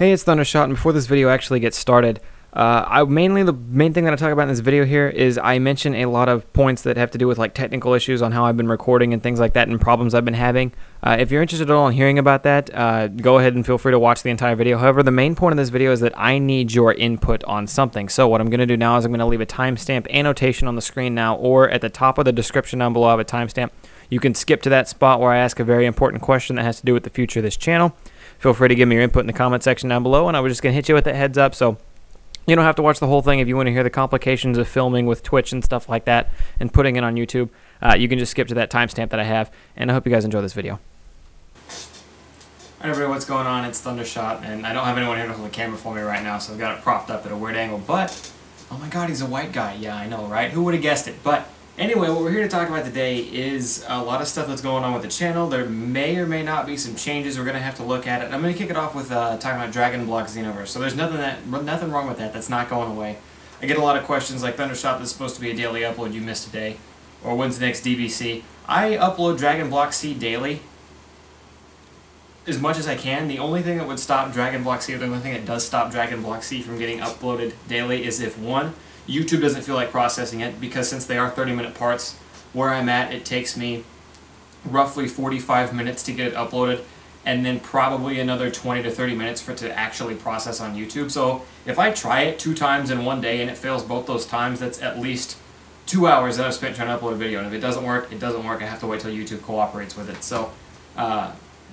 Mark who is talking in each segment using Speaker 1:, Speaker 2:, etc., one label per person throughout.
Speaker 1: Hey, it's Thundershot, and before this video actually gets started, the main thing that I talk about in this video here is I mention a lot of points that have to do with like technical issues on how I've been recording and things like that and problems I've been having. If you're interested at all in hearing about that, go ahead and feel free to watch the entire video. However, the main point of this video is that I need your input on something. So what I'm going to do now is I'm going to leave a timestamp annotation on the screen now, or at the top of the description down below I have a timestamp. You can skip to that spot where I ask a very important question that has to do with the future of this channel. Feel free to give me your input in the comment section down below, and I was just going to hit you with that heads up, so you don't have to watch the whole thing. If you want to hear the complications of filming with Twitch and stuff like that and putting it on YouTube, you can just skip to that timestamp that I have, and I hope you guys enjoy this video. Alright everybody, what's going on? It's Thundershot, and I don't have anyone here to hold the camera for me right now, so I've got it propped up at a weird angle, but, oh my god, he's a white guy. Yeah, I know, right? Who would have guessed it? But anyway, what we're here to talk about today is a lot of stuff that's going on with the channel. There may or may not be some changes. We're going to have to look at it. I'm going to kick it off with talking about Dragon Block Xenoverse. So there's nothing wrong with that. That's not going away. I get a lot of questions like, Thundershot, this is supposed to be a daily upload, you missed a day. Or when's the next DBC? I upload Dragon Block C daily as much as I can. The only thing that would stop Dragon Block C, or the only thing that does stop Dragon Block C from getting uploaded daily is if, one, YouTube doesn't feel like processing it, because since they are 30-minute parts, where I'm at, it takes me roughly 45 minutes to get it uploaded, and then probably another 20 to 30 minutes for it to actually process on YouTube. So if I try it 2 times in one day and it fails both those times, that's at least 2 hours that I've spent trying to upload a video. And if it doesn't work, it doesn't work. I have to wait till YouTube cooperates with it. So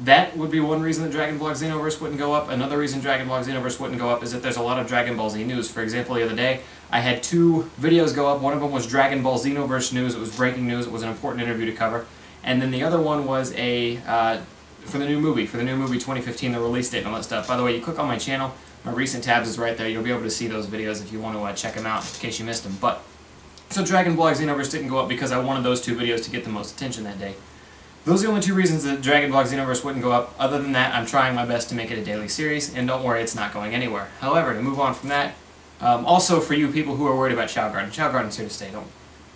Speaker 1: that would be one reason that Dragon Block Xenoverse wouldn't go up. Another reason Dragon Block Xenoverse wouldn't go up is that there's a lot of Dragon Ball Z news. For example, the other day, I had 2 videos go up. One of them was Dragon Ball Xenoverse news. It was breaking news. It was an important interview to cover. And then the other one was for the new movie 2015, the release date and all that stuff. By the way, you click on my channel, my recent tabs is right there. You'll be able to see those videos if you want to check them out in case you missed them. But so Dragon Block Xenoverse didn't go up because I wanted those 2 videos to get the most attention that day. Those are the only 2 reasons that Dragon Block Xenoverse wouldn't go up. Other than that, I'm trying my best to make it a daily series, and don't worry, it's not going anywhere. However, to move on from that, also for you people who are worried about Chao Garden's here to stay.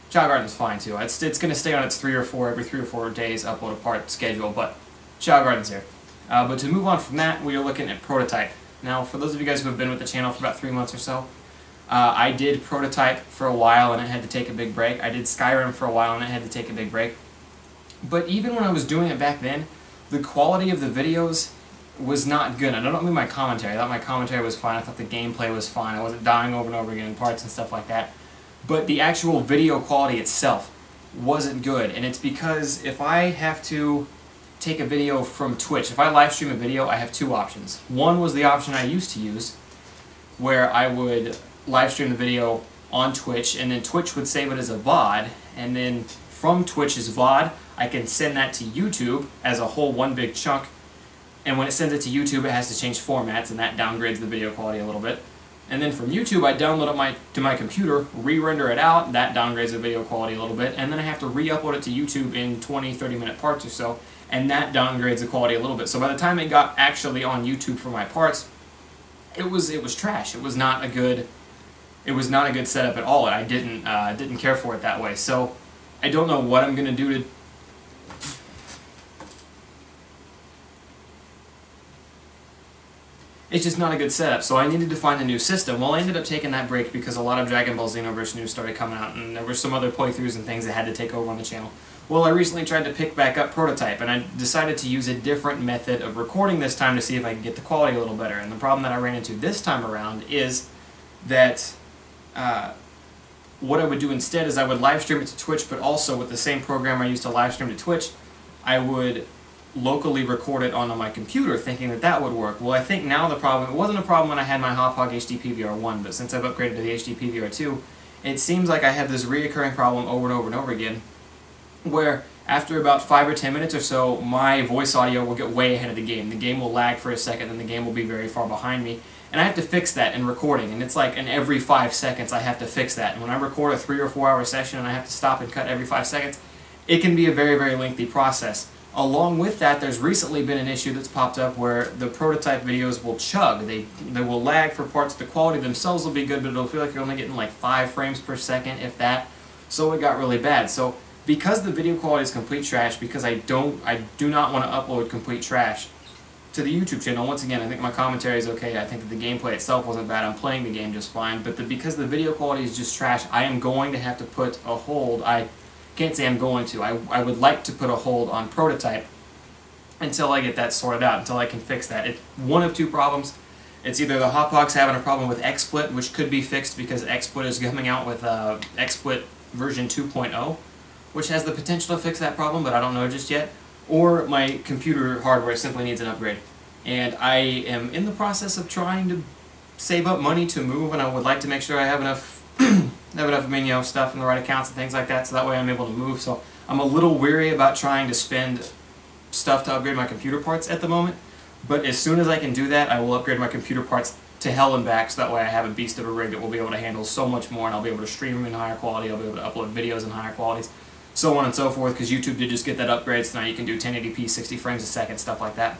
Speaker 1: Chao Garden's fine too. It's going to stay on its every 3 or 4 days upload apart schedule, but Chao Garden's here. But to move on from that, we are looking at Prototype. Now, for those of you guys who have been with the channel for about 3 months or so, I did Prototype for a while and it had to take a big break. I did Skyrim for a while and it had to take a big break. But even when I was doing it back then, the quality of the videos was not good. I don't mean my commentary. I thought my commentary was fine. I thought the gameplay was fine. I wasn't dying over and over again in parts and stuff like that. But the actual video quality itself wasn't good. And it's because if I have to take a video from Twitch, if I live stream a video, I have 2 options. One was the option I used to use, where I would live stream the video on Twitch, and then Twitch would save it as a VOD, and then from Twitch's VOD, I can send that to YouTube as a whole one big chunk, and when it sends it to YouTube, it has to change formats, and that downgrades the video quality a little bit. And then from YouTube, I download it to my computer, re-render it out, that downgrades the video quality a little bit, and then I have to re-upload it to YouTube in 20, 30-minute parts or so, and that downgrades the quality a little bit. So by the time it got actually on YouTube for my parts, it was trash. It was not a good setup at all, and I didn't care for it that way. So I don't know what I'm gonna do to. It's just not a good setup, so I needed to find a new system. Well, I ended up taking that break because a lot of Dragon Ball Xenoverse news started coming out, and there were some other playthroughs and things that had to take over on the channel. Well, I recently tried to pick back up Prototype, and I decided to use a different method of recording this time to see if I could get the quality a little better. And the problem that I ran into this time around is that what I would do instead is I would live stream it to Twitch, but also with the same program I used to live stream to Twitch, I would locally record it onto my computer, thinking that that would work. Well, I think now the problem, it wasn't a problem when I had my Hop Hog HD PVR 1, but since I've upgraded to the HD PVR 2, it seems like I have this reoccurring problem over and over and over again, where after about 5 or 10 minutes or so, my voice audio will get way ahead of the game. The game will lag for a second, and the game will be very far behind me. And I have to fix that in recording, and it's like in every 5 seconds I have to fix that. And when I record a 3 or 4 hour session and I have to stop and cut every 5 seconds, it can be a very, very lengthy process. Along with that, there's recently been an issue that's popped up where the Prototype videos will chug. They will lag for parts. The quality themselves will be good, but it'll feel like you're only getting like 5 frames per second, if that. So it got really bad. So because the video quality is complete trash, because I do not want to upload complete trash, to the YouTube channel. Once again, I think my commentary is okay. I think that the gameplay itself wasn't bad. I'm playing the game just fine. But because the video quality is just trash, I am going to have to put a hold. I can't say I'm going to. I would like to put a hold on Prototype until I get that sorted out, until I can fix that. It's one of two problems. It's either the Hotpog's having a problem with XSplit, which could be fixed because XSplit is coming out with XSplit version 2.0, which has the potential to fix that problem, but I don't know just yet. Or my computer hardware simply needs an upgrade. And I am in the process of trying to save up money to move, and I would like to make sure I have enough stuff in the right accounts and things like that, so that way I'm able to move. So I'm a little weary about trying to spend stuff to upgrade my computer parts at the moment, but as soon as I can do that, I will upgrade my computer parts to hell and back, so that way I have a beast of a rig that will be able to handle so much more, and I'll be able to stream them in higher quality, I'll be able to upload videos in higher qualities, so on and so forth, because YouTube did just get that upgrade, so now you can do 1080p, 60 frames a second, stuff like that.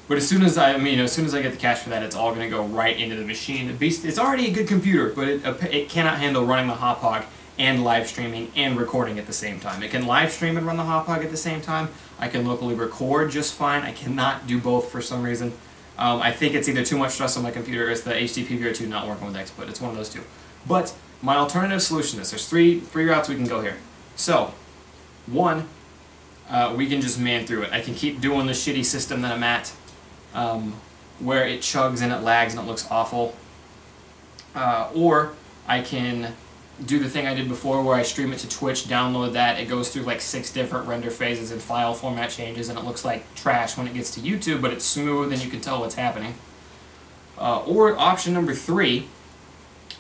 Speaker 1: But as soon as I get the cash for that, it's all going to go right into the machine. The beast, it's already a good computer, but it cannot handle running the Hotpog and live streaming and recording at the same time. It can live stream and run the Hotpog at the same time. I can locally record just fine. I cannot do both for some reason. I think it's either too much stress on my computer or it's the HD PVR2 not working with XSplit. It's one of those two. But my alternative solution is there's three routes we can go here. So, one, we can just man through it. I can keep doing the shitty system that I'm at, where it chugs and it lags and it looks awful. Or I can do the thing I did before where I stream it to Twitch, download that, it goes through like 6 different render phases and file format changes, and it looks like trash when it gets to YouTube, but it's smooth and you can tell what's happening. Or option number 3,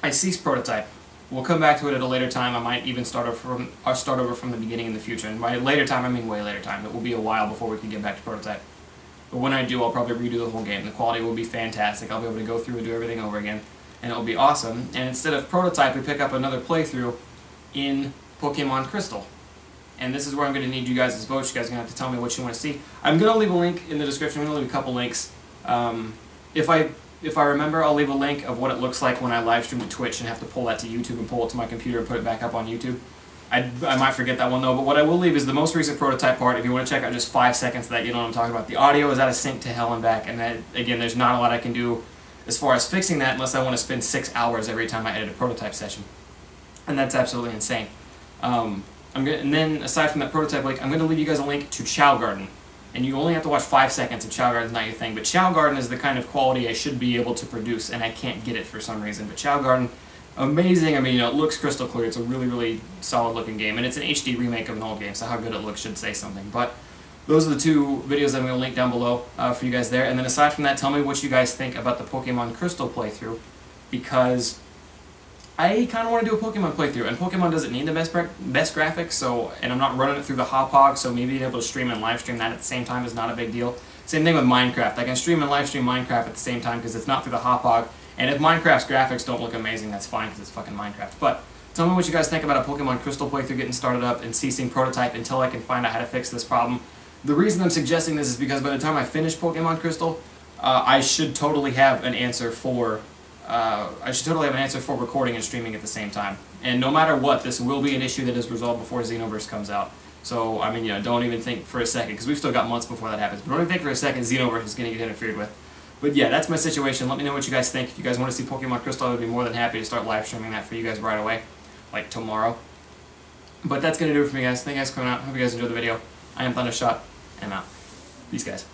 Speaker 1: I cease Prototype. We'll come back to it at a later time. I might even start over from the beginning in the future. And by later time, I mean way later time. It will be a while before we can get back to Prototype. But when I do, I'll probably redo the whole game. The quality will be fantastic. I'll be able to go through and do everything over again, and it'll be awesome. And instead of Prototype, we pick up another playthrough in Pokemon Crystal. And this is where I'm going to need you guys' votes. You guys are going to have to tell me what you want to see. I'm going to leave a link in the description. I'm going to leave a couple links. If I remember, I'll leave a link of what it looks like when I live stream to Twitch and have to pull that to YouTube and pull it to my computer and put it back up on YouTube. I might forget that one though, but what I will leave is the most recent Prototype part. If you want to check out just 5 seconds of that, you know what I'm talking about. The audio is out of sync to hell and back, and that, again, there's not a lot I can do as far as fixing that unless I want to spend 6 hours every time I edit a Prototype session. And that's absolutely insane. And then, aside from that Prototype link, I'm going to leave you guys a link to Chow Garden. And you only have to watch 5 seconds if Chow Garden's not your thing. But Chow Garden is the kind of quality I should be able to produce, and I can't get it for some reason. But Chow Garden, amazing. I mean, it looks crystal clear. It's a really, really solid looking game. And it's an HD remake of an old game, so how good it looks should say something. But those are the 2 videos I'm going to link down below for you guys there. And then aside from that, tell me what you guys think about the Pokemon Crystal playthrough, because I kind of want to do a Pokemon playthrough, and Pokemon doesn't need the best graphics, so, and I'm not running it through the Hotpog, so maybe being able to stream and live stream that at the same time is not a big deal. Same thing with Minecraft. I can stream and live stream Minecraft at the same time because it's not through the Hotpog, and if Minecraft's graphics don't look amazing, that's fine because it's fucking Minecraft. But tell me what you guys think about a Pokemon Crystal playthrough getting started up and ceasing Prototype until I can find out how to fix this problem. The reason I'm suggesting this is because by the time I finish Pokemon Crystal, I should totally have an answer for recording and streaming at the same time. And no matter what, this will be an issue that is resolved before Xenoverse comes out. So, I mean, don't even think for a second, because we've still got months before that happens, but don't even think for a second Xenoverse is going to get interfered with. But yeah, that's my situation. Let me know what you guys think. If you guys want to see Pokemon Crystal, I would be more than happy to start live streaming that for you guys right away, like tomorrow. But that's going to do it for me, guys. Thank you guys for coming out. Hope you guys enjoyed the video. I am Thundershot, and I'm out. Peace, guys.